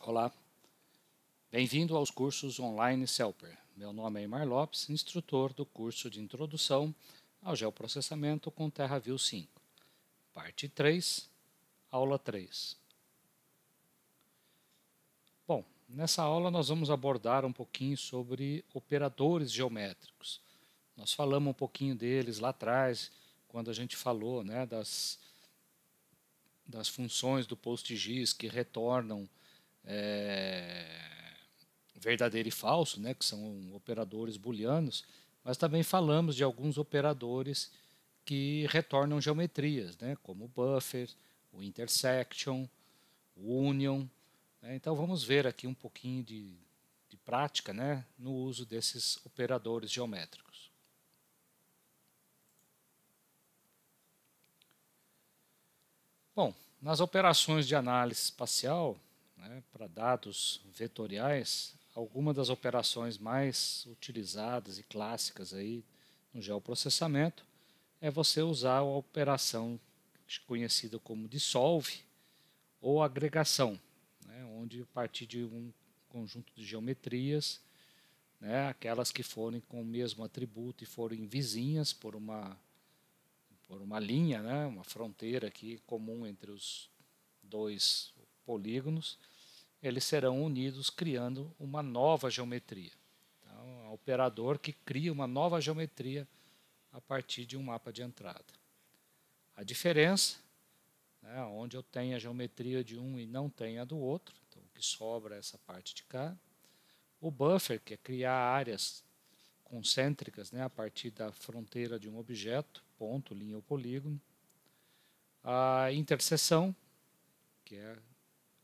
Olá, bem-vindo aos cursos online Celper. Meu nome é Imar Lopes, instrutor do curso de Introdução ao Geoprocessamento com TerraView 5. Parte 3, aula 3. Bom, nessa aula nós vamos abordar um pouquinho sobre operadores geométricos. Nós falamos um pouquinho deles lá atrás, quando a gente falou, né, das funções do PostGIS que retornam verdadeiro e falso, né, que são operadores booleanos, mas também falamos de alguns operadores que retornam geometrias, né, como o buffer, o intersection, o union. Né. Então vamos ver aqui um pouquinho de prática, né, no uso desses operadores geométricos. Bom, nas operações de análise espacial, né, para dados vetoriais, algumas das operações mais utilizadas e clássicas aí no geoprocessamento é você usar a operação conhecida como dissolve ou agregação, né, onde a partir de um conjunto de geometrias, né, aquelas que forem com o mesmo atributo e forem vizinhas por uma linha, né, uma fronteira aqui comum entre os dois polígonos, eles serão unidos criando uma nova geometria. Então, é um operador que cria uma nova geometria a partir de um mapa de entrada. A diferença, né, onde eu tenho a geometria de um e não tenho a do outro, então o que sobra é essa parte de cá. O buffer, que é criar áreas concêntricas, né, a partir da fronteira de um objeto, ponto, linha ou polígono. A interseção, que é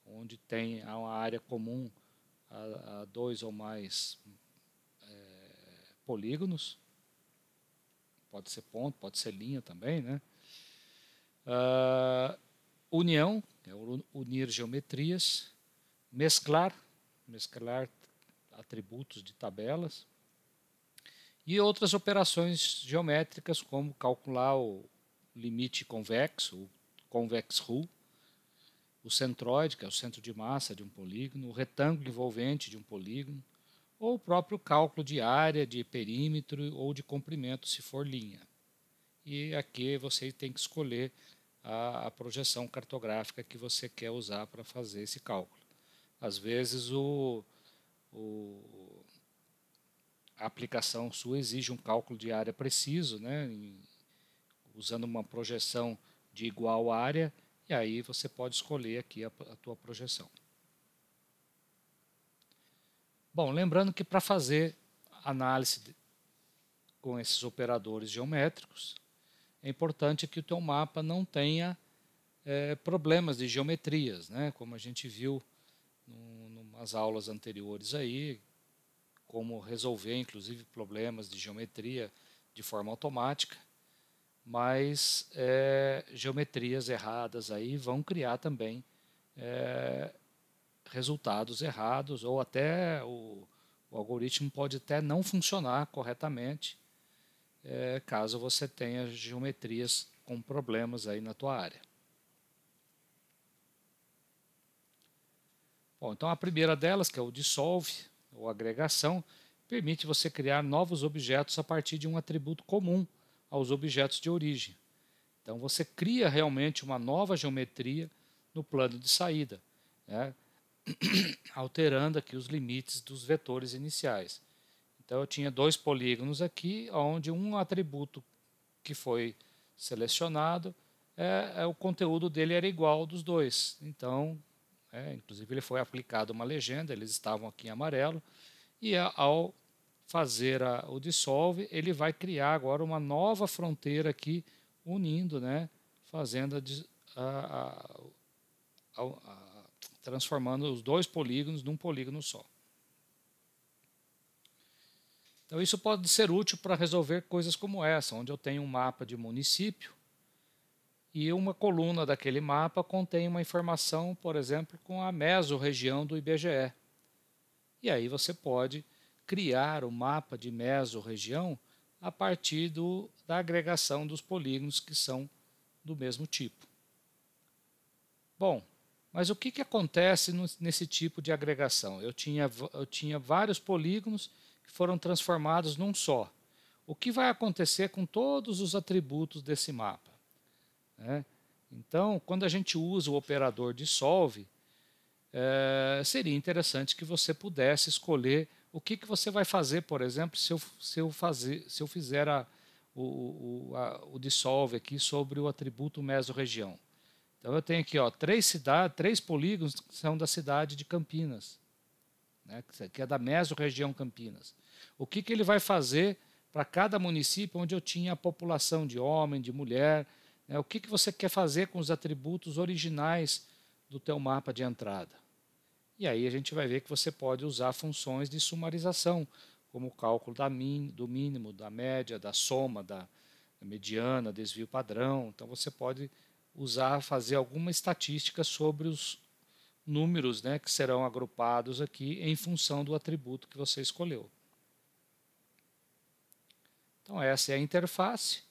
onde tem uma área comum a dois ou mais polígonos, pode ser ponto, pode ser linha também, né? União, é unir geometrias, mesclar atributos de tabelas, e outras operações geométricas, como calcular o limite convexo, o convex rule, o centroide, que é o centro de massa de um polígono, o retângulo envolvente de um polígono, ou o próprio cálculo de área, de perímetro ou de comprimento, se for linha. E aqui você tem que escolher a projeção cartográfica que você quer usar para fazer esse cálculo. Às vezes a aplicação sua exige um cálculo de área preciso, né, usando uma projeção de igual área, e aí você pode escolher aqui a tua projeção. Bom, lembrando que para fazer análise com esses operadores geométricos, é importante que o teu mapa não tenha problemas de geometrias, né? Como a gente viu nas aulas anteriores aí, como resolver inclusive problemas de geometria de forma automática, mas geometrias erradas aí vão criar também resultados errados, ou até o algoritmo pode até não funcionar corretamente, caso você tenha geometrias com problemas aí na tua área. Bom, então a primeira delas, que é o dissolve, ou agregação, permite você criar novos objetos a partir de um atributo comum aos objetos de origem. Então você cria realmente uma nova geometria no plano de saída, né, alterando aqui os limites dos vetores iniciais. Então eu tinha dois polígonos aqui, onde um atributo que foi selecionado, o conteúdo dele era igual ao dos dois. Então, inclusive ele foi aplicado uma legenda, eles estavam aqui em amarelo, e ao fazer o dissolve, ele vai criar agora uma nova fronteira aqui, unindo, né, fazendo transformando os dois polígonos num polígono só. Então isso pode ser útil para resolver coisas como essa, onde eu tenho um mapa de município e uma coluna daquele mapa contém uma informação, por exemplo, com a mesorregião do IBGE. E aí você pode criar o mapa de mesorregião a partir da agregação dos polígonos que são do mesmo tipo. Bom, Mas o que acontece nesse tipo de agregação? Eu tinha vários polígonos que foram transformados num só. O que vai acontecer com todos os atributos desse mapa? Né? Então, quando a gente usa o operador dissolve, seria interessante que você pudesse escolher o que você vai fazer, por exemplo, se eu fizer o dissolve aqui sobre o atributo mesorregião. Então eu tenho aqui três polígonos que são da cidade de Campinas, né, que é da mesorregião Campinas. O que ele vai fazer para cada município onde eu tinha a população de homem, de mulher, né, o que você quer fazer com os atributos originais do teu mapa de entrada. E aí a gente vai ver que você pode usar funções de sumarização, como o cálculo do mínimo, da média, da soma, da mediana, desvio padrão. Então você pode fazer alguma estatística sobre os números, né, que serão agrupados aqui em função do atributo que você escolheu. Então essa é a interface.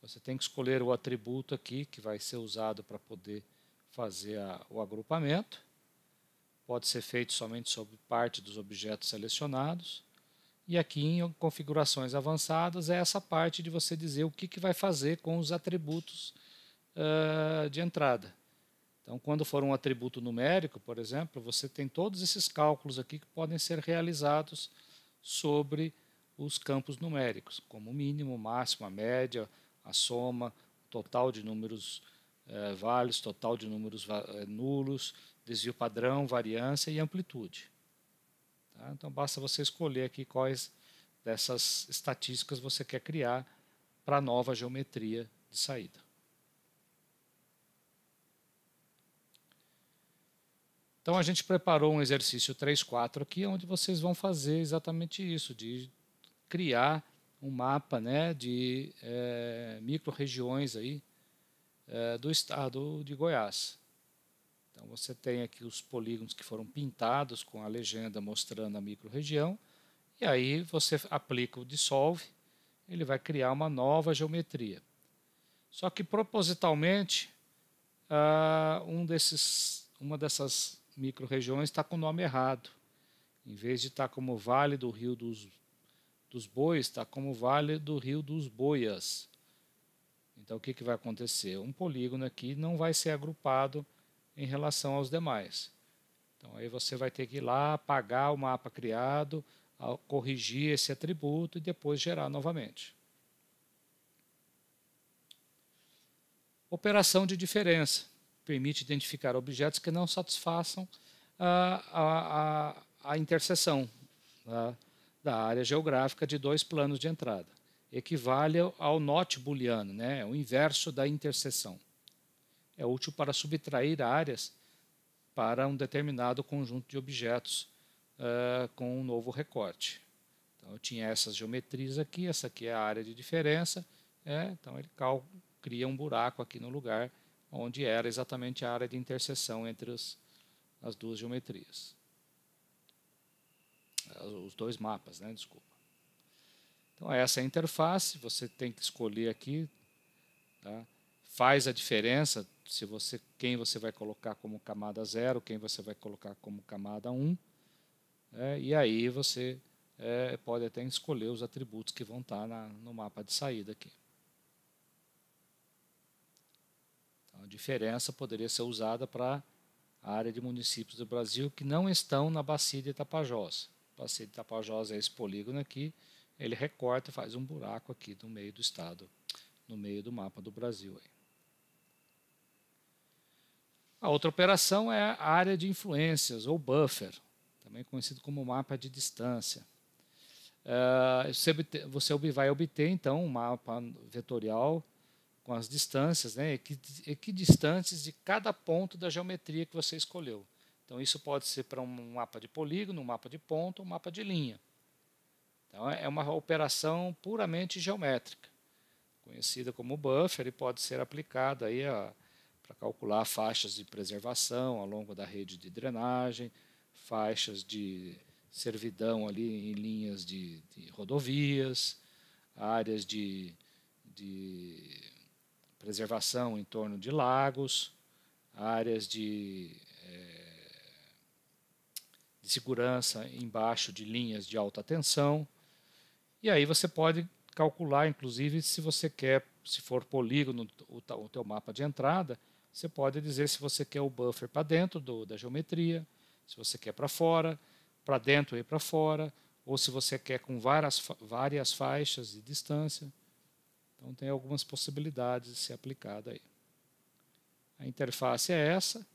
Você tem que escolher o atributo aqui que vai ser usado para poder fazer o agrupamento. Pode ser feito somente sobre parte dos objetos selecionados. E aqui em configurações avançadas é essa parte de você dizer o que vai fazer com os atributos de entrada. Então, quando for um atributo numérico, por exemplo, você tem todos esses cálculos aqui que podem ser realizados sobre os campos numéricos, como o mínimo, o máximo, a média, a soma, total de números válidos, total de números nulos, desvio padrão, variância e amplitude. Tá? Então, basta você escolher aqui quais dessas estatísticas você quer criar para a nova geometria de saída. Então a gente preparou um exercício 3.4 aqui, onde vocês vão fazer exatamente isso, de criar um mapa, né, de micro-regiões aí, do estado de Goiás. Então você tem aqui os polígonos que foram pintados com a legenda mostrando a micro-região, e aí você aplica o dissolve, ele vai criar uma nova geometria. Só que propositalmente, uma dessas micro-regiões está com o nome errado. Em vez de estar como Vale do Rio dos Bois, está como Vale do Rio dos Boias. Então o que vai acontecer? Um polígono aqui não vai ser agrupado em relação aos demais. Então aí você vai ter que ir lá, apagar o mapa criado, corrigir esse atributo e depois gerar novamente. Operação de diferença. Permite identificar objetos que não satisfaçam a interseção da área geográfica de dois planos de entrada. Equivale ao not booleano, né? É o inverso da interseção. É útil para subtrair áreas para um determinado conjunto de objetos com um novo recorte. Então eu tinha essas geometrias aqui, essa aqui é a área de diferença, então ele cria um buraco aqui no lugar onde era exatamente a área de interseção entre as duas geometrias. Os dois mapas, né? Desculpa. Então essa é a interface, você tem que escolher aqui, tá? Faz a diferença quem você vai colocar como camada 0, quem você vai colocar como camada 1, e aí você pode até escolher os atributos que vão estar no mapa de saída aqui. Então, a diferença poderia ser usada para a área de municípios do Brasil que não estão na bacia de Tapajós. A bacia de Tapajós é esse polígono aqui, ele recorta e faz um buraco aqui no meio do estado, no meio do mapa do Brasil. Aí. A outra operação é a área de influências, ou buffer, também conhecido como mapa de distância. Você vai obter, então, um mapa vetorial com as distâncias, né, equidistantes de cada ponto da geometria que você escolheu. Então, isso pode ser para um mapa de polígono, um mapa de ponto, um mapa de linha. Então, é uma operação puramente geométrica, conhecida como buffer, e pode ser aplicada aí para calcular faixas de preservação ao longo da rede de drenagem, faixas de servidão ali em linhas de rodovias, áreas de preservação em torno de lagos, áreas de de segurança embaixo de linhas de alta tensão. E aí você pode calcular, inclusive, se você quer, se for polígono o teu mapa de entrada, você pode dizer se você quer o buffer para dentro da geometria, se você quer para dentro e para fora, ou se você quer com várias faixas de distância. Então tem algumas possibilidades de ser aplicado aí. A interface é essa.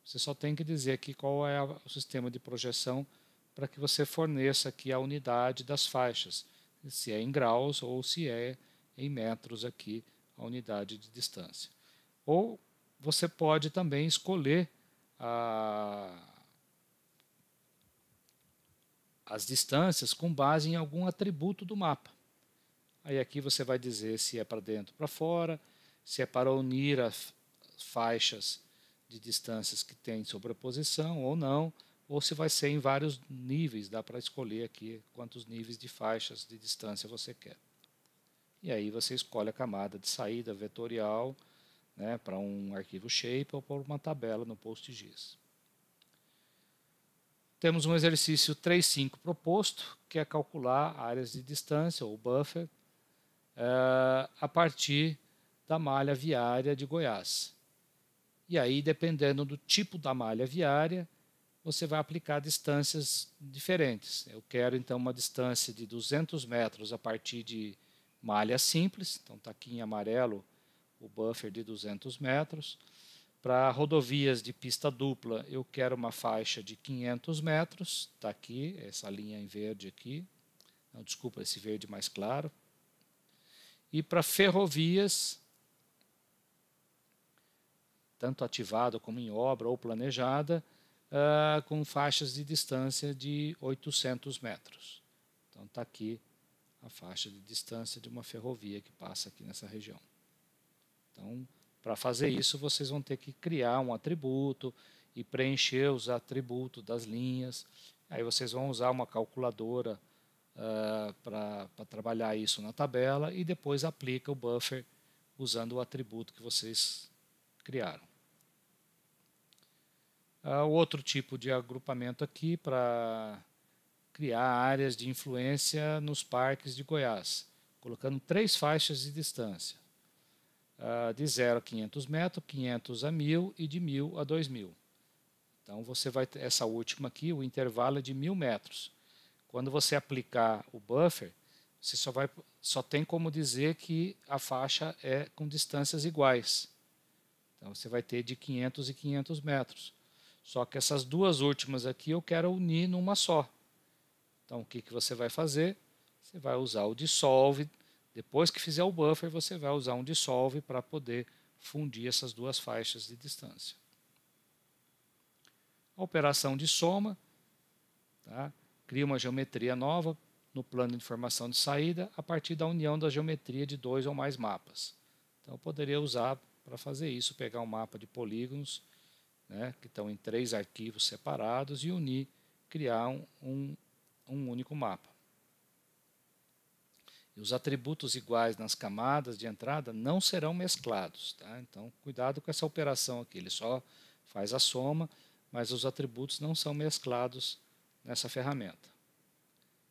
Você só tem que dizer aqui qual é o sistema de projeção para que você forneça aqui a unidade das faixas, se é em graus ou se é em metros aqui a unidade de distância. Ou você pode também escolher as distâncias com base em algum atributo do mapa. Aí aqui você vai dizer se é para dentro ou para fora, se é para unir as faixas de distâncias que tem sobreposição ou não, ou se vai ser em vários níveis, dá para escolher aqui quantos níveis de faixas de distância você quer. E aí você escolhe a camada de saída vetorial, né, para um arquivo shape ou para uma tabela no PostGIS. Temos um exercício 3.5 proposto, que é calcular áreas de distância ou buffer a partir da malha viária de Goiás. E aí, dependendo do tipo da malha viária, você vai aplicar distâncias diferentes. Eu quero, então, uma distância de 200 metros a partir de malha simples. Então, está aqui em amarelo o buffer de 200 metros. Para rodovias de pista dupla, eu quero uma faixa de 500 metros. Está aqui, essa linha em verde aqui. Não, desculpa, esse verde mais claro. E para ferrovias, tanto ativada como em obra ou planejada, com faixas de distância de 800 metros. Então está aqui a faixa de distância de uma ferrovia que passa aqui nessa região. Então, para fazer isso, vocês vão ter que criar um atributo e preencher os atributos das linhas. Aí vocês vão usar uma calculadora para trabalhar isso na tabela e depois aplica o buffer usando o atributo que vocês criaram. O outro tipo de agrupamento aqui para criar áreas de influência nos parques de Goiás, colocando 3 faixas de distância, de 0 a 500 metros, 500 a 1.000 e de 1.000 a 2.000. Então você vai ter essa última aqui, o intervalo é de 1.000 metros. Quando você aplicar o buffer, você só tem como dizer que a faixa é com distâncias iguais. Então você vai ter de 500 e 500 metros. Só que essas duas últimas aqui eu quero unir numa só. Então o que você vai fazer? Você vai usar o dissolve. Depois que fizer o buffer, você vai usar um dissolve para poder fundir essas duas faixas de distância. A operação de soma, tá? Cria uma geometria nova no plano de informação de saída a partir da união da geometria de 2 ou mais mapas. Então eu poderia usar para fazer isso, pegar um mapa de polígonos, né, que estão em 3 arquivos separados e unir, criar um único mapa. E os atributos iguais nas camadas de entrada não serão mesclados. Tá? Então, cuidado com essa operação aqui. Ele só faz a soma, mas os atributos não são mesclados nessa ferramenta.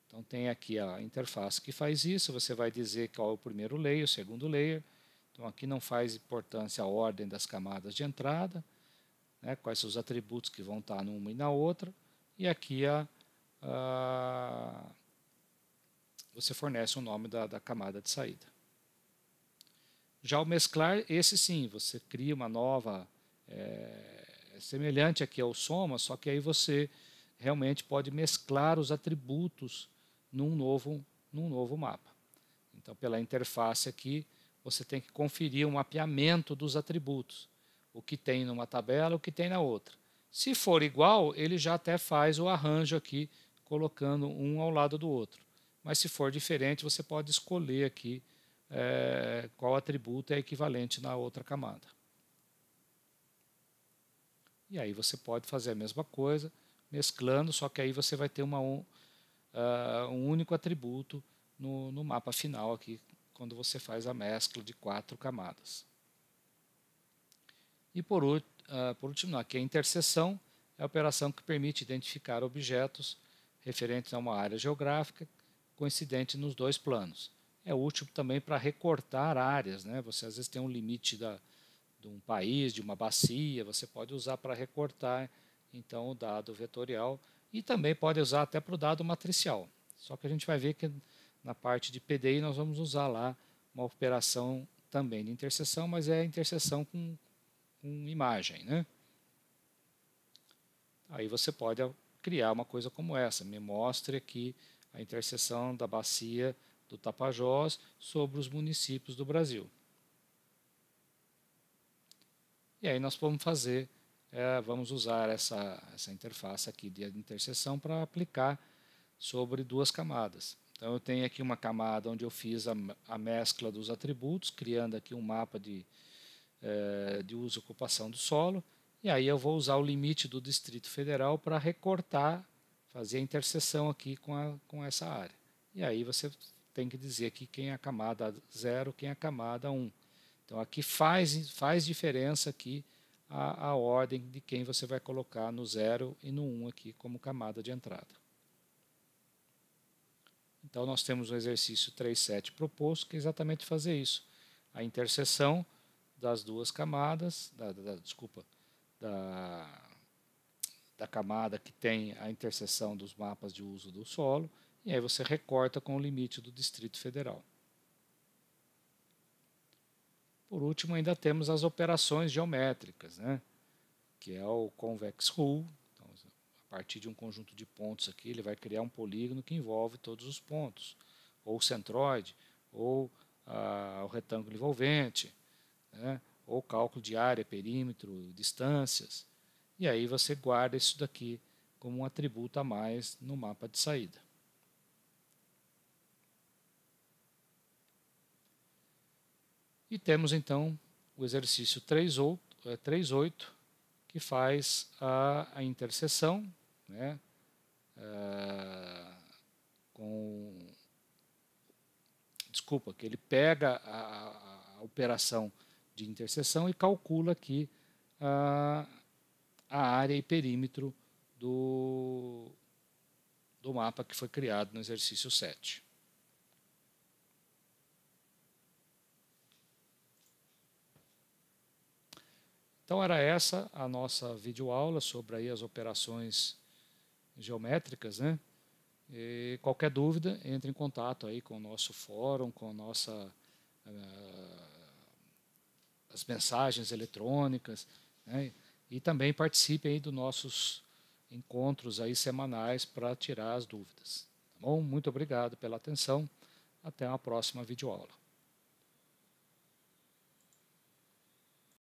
Então, tem aqui a interface que faz isso. Você vai dizer qual é o primeiro layer, o segundo layer. Então, aqui não faz importância a ordem das camadas de entrada, né, quais são os atributos que vão estar numa e na outra. E aqui você fornece o nome da camada de saída. Já o mesclar, esse sim, você cria uma nova, semelhante aqui ao soma, só que aí você realmente pode mesclar os atributos num novo mapa. Então, pela interface aqui, você tem que conferir um mapeamento dos atributos, o que tem numa tabela, o que tem na outra. Se for igual, ele já até faz o arranjo aqui, colocando um ao lado do outro. Mas se for diferente, você pode escolher aqui qual atributo é equivalente na outra camada. E aí você pode fazer a mesma coisa, mesclando, só que aí você vai ter um único atributo no mapa final aqui, quando você faz a mescla de 4 camadas. E por último, aqui a interseção, é a operação que permite identificar objetos referentes a uma área geográfica coincidente nos dois planos. É útil também para recortar áreas, né? Você às vezes tem um limite de um país, de uma bacia, você pode usar para recortar então o dado vetorial e também pode usar até para o dado matricial. Só que a gente vai ver que na parte de PDI nós vamos usar lá uma operação também de interseção, mas é interseção com imagem, né? Aí você pode criar uma coisa como essa, me mostre aqui a interseção da bacia do Tapajós sobre os municípios do Brasil. E aí nós vamos fazer, vamos usar essa interface aqui de interseção para aplicar sobre duas camadas. Então eu tenho aqui uma camada onde eu fiz a mescla dos atributos, criando aqui um mapa de uso e ocupação do solo, e aí eu vou usar o limite do Distrito Federal para recortar, fazer a interseção aqui com essa área. E aí você tem que dizer aqui quem é a camada 0, quem é a camada 1. Então aqui faz diferença aqui a ordem de quem você vai colocar no 0 e no 1 aqui como camada de entrada. Então nós temos o exercício 3.7 proposto, que é exatamente fazer isso. A interseção das duas camadas, da camada que tem a interseção dos mapas de uso do solo, e aí você recorta com o limite do Distrito Federal. Por último, ainda temos as operações geométricas, né? Que é o convex rule. Então, a partir de um conjunto de pontos aqui, ele vai criar um polígono que envolve todos os pontos, ou o centroide, ou o retângulo envolvente, né? Ou cálculo de área, perímetro, distâncias. E aí você guarda isso daqui como um atributo a mais no mapa de saída. E temos então o exercício 3.8, que faz a interseção, né, que ele pega a operação de interseção e calcula aqui a área e perímetro do mapa que foi criado no exercício 7. Então era essa a nossa videoaula sobre aí as operações geométricas, né? E qualquer dúvida, entre em contato aí com o nosso fórum, com as mensagens eletrônicas, né? E também participe aí dos nossos encontros aí semanais para tirar as dúvidas. Tá bom? Muito obrigado pela atenção. Até a próxima videoaula.